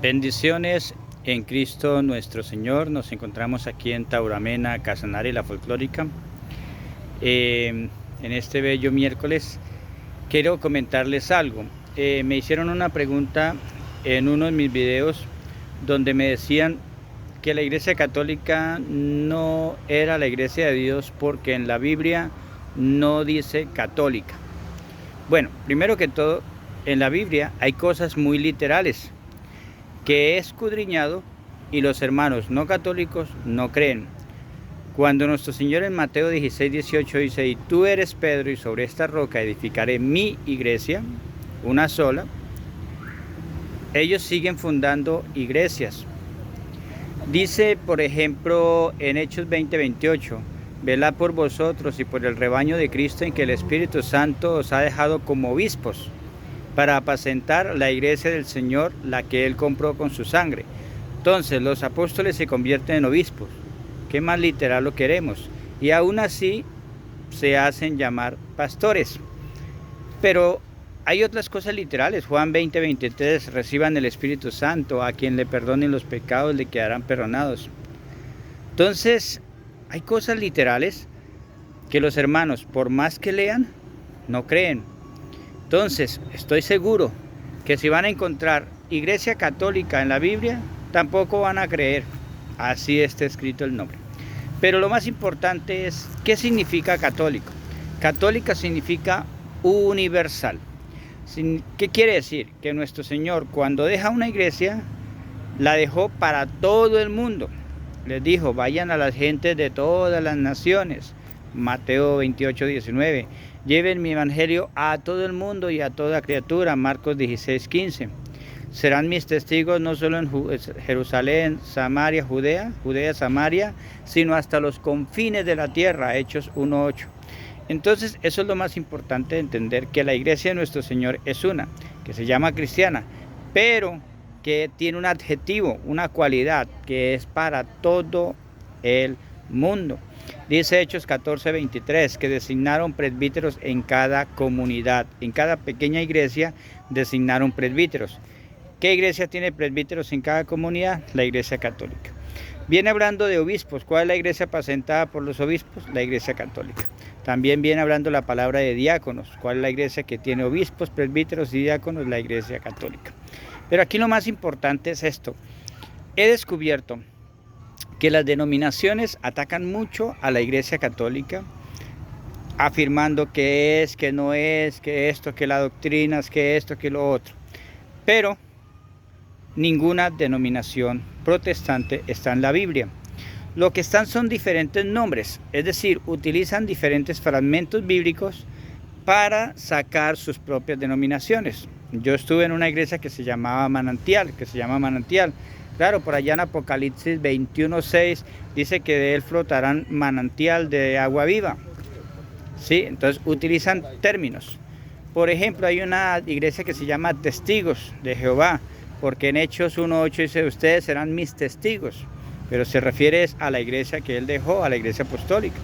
Bendiciones en Cristo nuestro Señor. Nos encontramos aquí en Tauramena, Casanare, la folclórica. En este bello miércoles quiero comentarles algo. Me hicieron una pregunta en uno de mis videos donde me decían que la Iglesia Católica no era la Iglesia de Dios porque en la Biblia no dice católica. Bueno, primero que todo, en la Biblia hay cosas muy literales que he escudriñado y los hermanos no católicos no creen. Cuando nuestro Señor en Mateo 16:18 dice: y tú eres Pedro, y sobre esta roca edificaré mi iglesia, una sola, ellos siguen fundando iglesias. Dice, por ejemplo, en Hechos 20:28, velad por vosotros y por el rebaño de Cristo, en que el Espíritu Santo os ha dejado como obispos, para apacentar la iglesia del Señor, la que Él compró con su sangre. Entonces los apóstoles se convierten en obispos. ¿Qué más literal lo queremos? Y aún así se hacen llamar pastores. Pero hay otras cosas literales. Juan 20:23, reciban el Espíritu Santo, a quien le perdonen los pecados le quedarán perdonados. Entonces hay cosas literales que los hermanos, por más que lean, no creen. Entonces, estoy seguro que si van a encontrar Iglesia Católica en la Biblia, tampoco van a creer. Así está escrito el nombre. Pero lo más importante es, ¿qué significa católico? Católica significa universal. ¿Qué quiere decir? Que nuestro Señor, cuando deja una iglesia, la dejó para todo el mundo. Les dijo: vayan a las gentes de todas las naciones. Mateo 28:19. Lleven mi evangelio a todo el mundo y a toda criatura. Marcos 16:15. Serán mis testigos no solo en Jerusalén, Samaria, Judea, Samaria, sino hasta los confines de la tierra. Hechos 1:8. Entonces, eso es lo más importante de entender, que la iglesia de nuestro Señor es una, que se llama cristiana, pero que tiene un adjetivo, una cualidad, que es para todo el mundo. Dice Hechos 14:23 que designaron presbíteros en cada comunidad, en cada pequeña iglesia designaron presbíteros. ¿Qué iglesia tiene presbíteros en cada comunidad? La Iglesia Católica. Viene hablando de obispos. ¿Cuál es la iglesia apacentada por los obispos? La Iglesia Católica. También viene hablando la palabra de diáconos. ¿Cuál es la iglesia que tiene obispos, presbíteros y diáconos? La Iglesia Católica. Pero aquí lo más importante es esto. He descubierto que las denominaciones atacan mucho a la Iglesia Católica, afirmando que es, que no es, que esto, que la doctrina es, que esto, que lo otro. Pero ninguna denominación protestante está en la Biblia. Lo que están son diferentes nombres, es decir, utilizan diferentes fragmentos bíblicos para sacar sus propias denominaciones. Yo estuve en una iglesia que se llama Manantial. Claro, por allá en Apocalipsis 21:6 dice que de él flotarán manantial de agua viva. ¿Sí? Entonces utilizan términos. Por ejemplo, hay una iglesia que se llama Testigos de Jehová, porque en Hechos 1:8 dice: ustedes serán mis testigos, pero se refiere a la iglesia que él dejó, a la iglesia apostólica.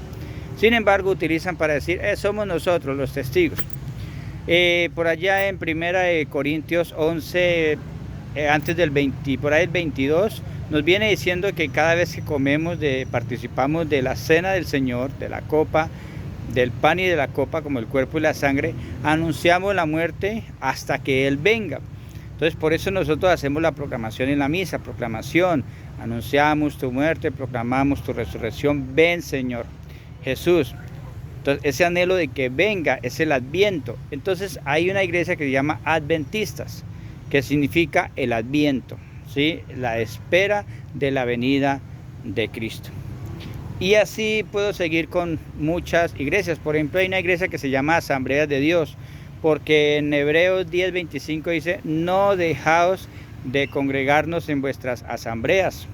Sin embargo, utilizan para decir: somos nosotros los testigos. Por allá en 1 Corintios 11, antes del 20, por ahí el 22, nos viene diciendo que cada vez que comemos, participamos de la cena del Señor, de la copa, del pan y de la copa, como el cuerpo y la sangre, anunciamos la muerte hasta que Él venga. Entonces, por eso nosotros hacemos la proclamación en la misa, anunciamos tu muerte, proclamamos tu resurrección. Ven, Señor Jesús. Entonces, ese anhelo de que venga es el Adviento. Entonces, hay una iglesia que se llama Adventistas, que significa el Adviento, ¿sí? La espera de la venida de Cristo. Y así puedo seguir con muchas iglesias. Por ejemplo, hay una iglesia que se llama Asambleas de Dios, porque en Hebreos 10:25 dice: no dejaos de congregarnos en vuestras asambleas.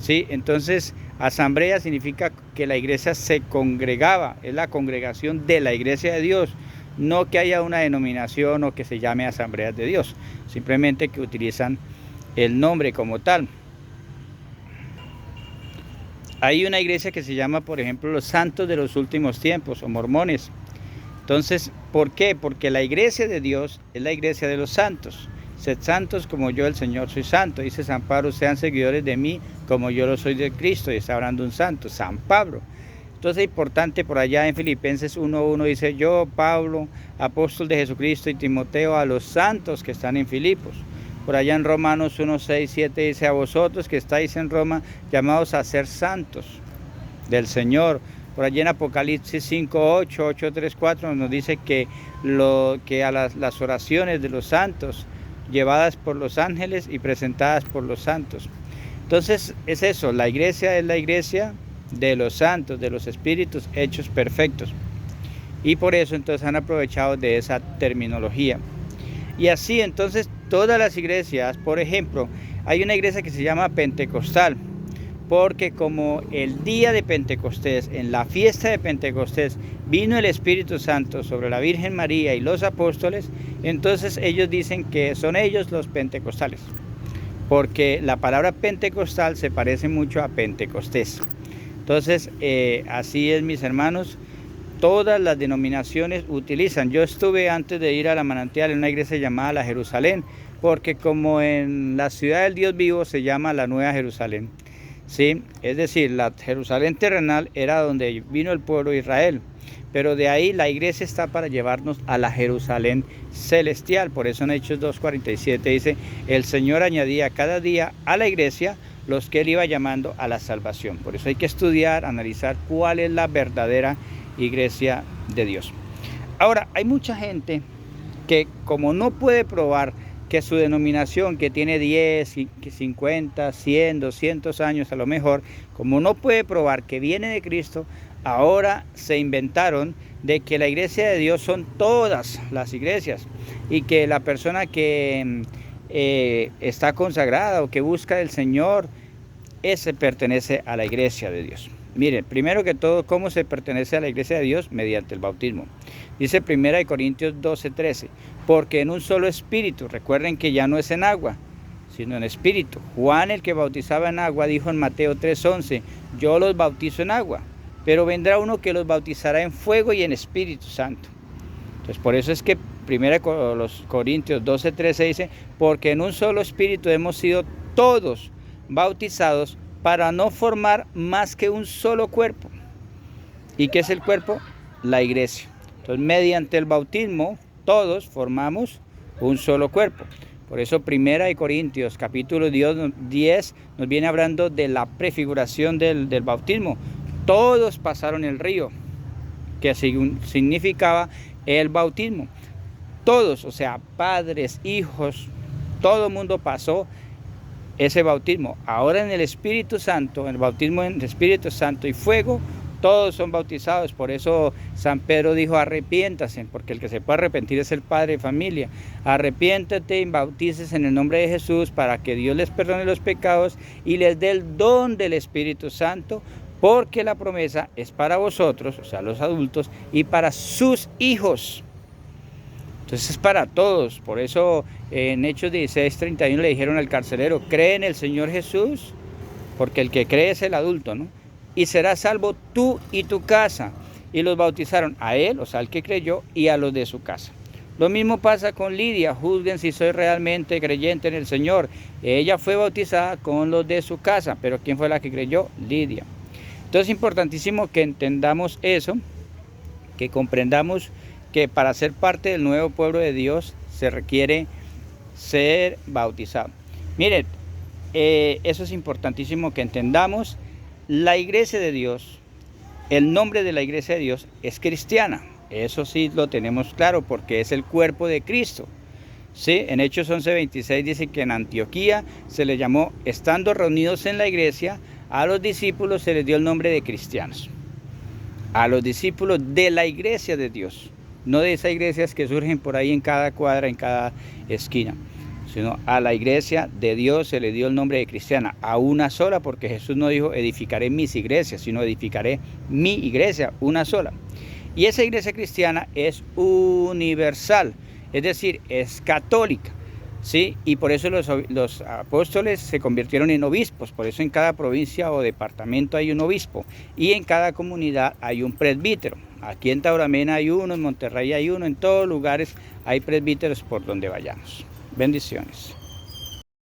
¿Sí? Entonces, asamblea significa que la iglesia se congregaba, es la congregación de la iglesia de Dios, no que haya una denominación o que se llame Asambleas de Dios, simplemente que utilizan el nombre como tal. Hay una iglesia que se llama, por ejemplo, los Santos de los Últimos Tiempos, o mormones. Entonces, ¿por qué? Porque la iglesia de Dios es la iglesia de los santos. sed santos como yo el Señor soy santo. Dice San Pablo, sean seguidores de mí como yo lo soy de Cristo. Y está hablando un santo, San Pablo. Entonces es importante, por allá en Filipenses 1:1 dice, yo, Pablo, apóstol de Jesucristo, y Timoteo, a los santos que están en Filipos. Por allá en Romanos 1:6-7 dice, a vosotros que estáis en Roma, llamados a ser santos del Señor. Por allí en Apocalipsis 5:8, 8:3-4 nos dice que a las oraciones de los santos, llevadas por los ángeles y presentadas por los santos. Entonces es eso, la iglesia es la iglesia de los santos, de los espíritus hechos perfectos. Y por eso entonces han aprovechado de esa terminología. Y así entonces todas las iglesias, por ejemplo, hay una iglesia que se llama Pentecostal, porque como el día de Pentecostés, en la fiesta de Pentecostés, vino el Espíritu Santo sobre la Virgen María y los apóstoles, entonces ellos dicen que son ellos los pentecostales, porque la palabra pentecostal se parece mucho a Pentecostés. Entonces, así es, mis hermanos, todas las denominaciones utilizan. Yo estuve antes de ir a la Manantial en una iglesia llamada la Jerusalén, porque como en la ciudad del Dios vivo se llama la Nueva Jerusalén, ¿sí? Es decir, la Jerusalén terrenal era donde vino el pueblo de Israel, pero de ahí la iglesia está para llevarnos a la Jerusalén celestial. Por eso en Hechos 2:47 dice, el Señor añadía cada día a la iglesia los que él iba llamando a la salvación. Por eso hay que estudiar, analizar cuál es la verdadera iglesia de Dios. Ahora, hay mucha gente que como no puede probar que su denominación, que tiene 10, 50, 100, 200 años a lo mejor, como no puede probar que viene de Cristo, ahora se inventaron de que la iglesia de Dios son todas las iglesias y que la persona que está consagrada o que busca del Señor, ese pertenece a la iglesia de Dios. Miren, primero que todo, ¿cómo se pertenece a la iglesia de Dios? Mediante el bautismo. Dice 1 Corintios 12:13, porque en un solo espíritu, recuerden que ya no es en agua, sino en espíritu. Juan, el que bautizaba en agua, dijo en Mateo 3:11, yo los bautizo en agua, pero vendrá uno que los bautizará en fuego y en Espíritu Santo. Entonces, por eso es que 1 Corintios 12:13 dice, porque en un solo espíritu hemos sido todos bautizados para no formar más que un solo cuerpo. ¿Y qué es el cuerpo? La iglesia. Entonces, mediante el bautismo, todos formamos un solo cuerpo. Por eso 1 Corintios capítulo 10 nos viene hablando de la prefiguración del bautismo. Todos pasaron el río, que significaba el bautismo. Todos, o sea, padres, hijos, todo el mundo pasó ese bautismo. Ahora en el Espíritu Santo, en el bautismo en el Espíritu Santo y fuego, todos son bautizados. Por eso San Pedro dijo, arrepiéntase, porque el que se puede arrepentir es el padre de familia. Arrepiéntate y bautices en el nombre de Jesús para que Dios les perdone los pecados y les dé el don del Espíritu Santo, porque la promesa es para vosotros, o sea, los adultos, y para sus hijos. Entonces es para todos. Por eso en Hechos 16:31 le dijeron al carcelero, cree en el Señor Jesús, porque el que cree es el adulto, ¿no? Y serás salvo tú y tu casa. Y los bautizaron a él, o sea, al que creyó, y a los de su casa. Lo mismo pasa con Lidia. Juzguen si soy realmente creyente en el Señor. Ella fue bautizada con los de su casa. Pero ¿quién fue la que creyó? Lidia. Entonces es importantísimo que entendamos eso, que comprendamos que para ser parte del nuevo pueblo de Dios se requiere ser bautizado. Miren, eso es importantísimo que entendamos. La iglesia de Dios, el nombre de la iglesia de Dios es cristiana. Eso sí lo tenemos claro porque es el cuerpo de Cristo. ¿Sí? En Hechos 11:26 dice que en Antioquía se le llamó, estando reunidos en la iglesia, a los discípulos se les dio el nombre de cristianos. A los discípulos de la iglesia de Dios. No de esas iglesias que surgen por ahí en cada cuadra, en cada esquina, sino a la iglesia de Dios se le dio el nombre de cristiana, a una sola, porque Jesús no dijo edificaré mis iglesias, sino edificaré mi iglesia, una sola. Y esa iglesia cristiana es universal, es decir, es católica, ¿sí? Y por eso los apóstoles se convirtieron en obispos, por eso en cada provincia o departamento hay un obispo, y en cada comunidad hay un presbítero. Aquí en Tauramena hay uno, en Monterrey hay uno, en todos lugares hay presbíteros por donde vayamos. Bendiciones.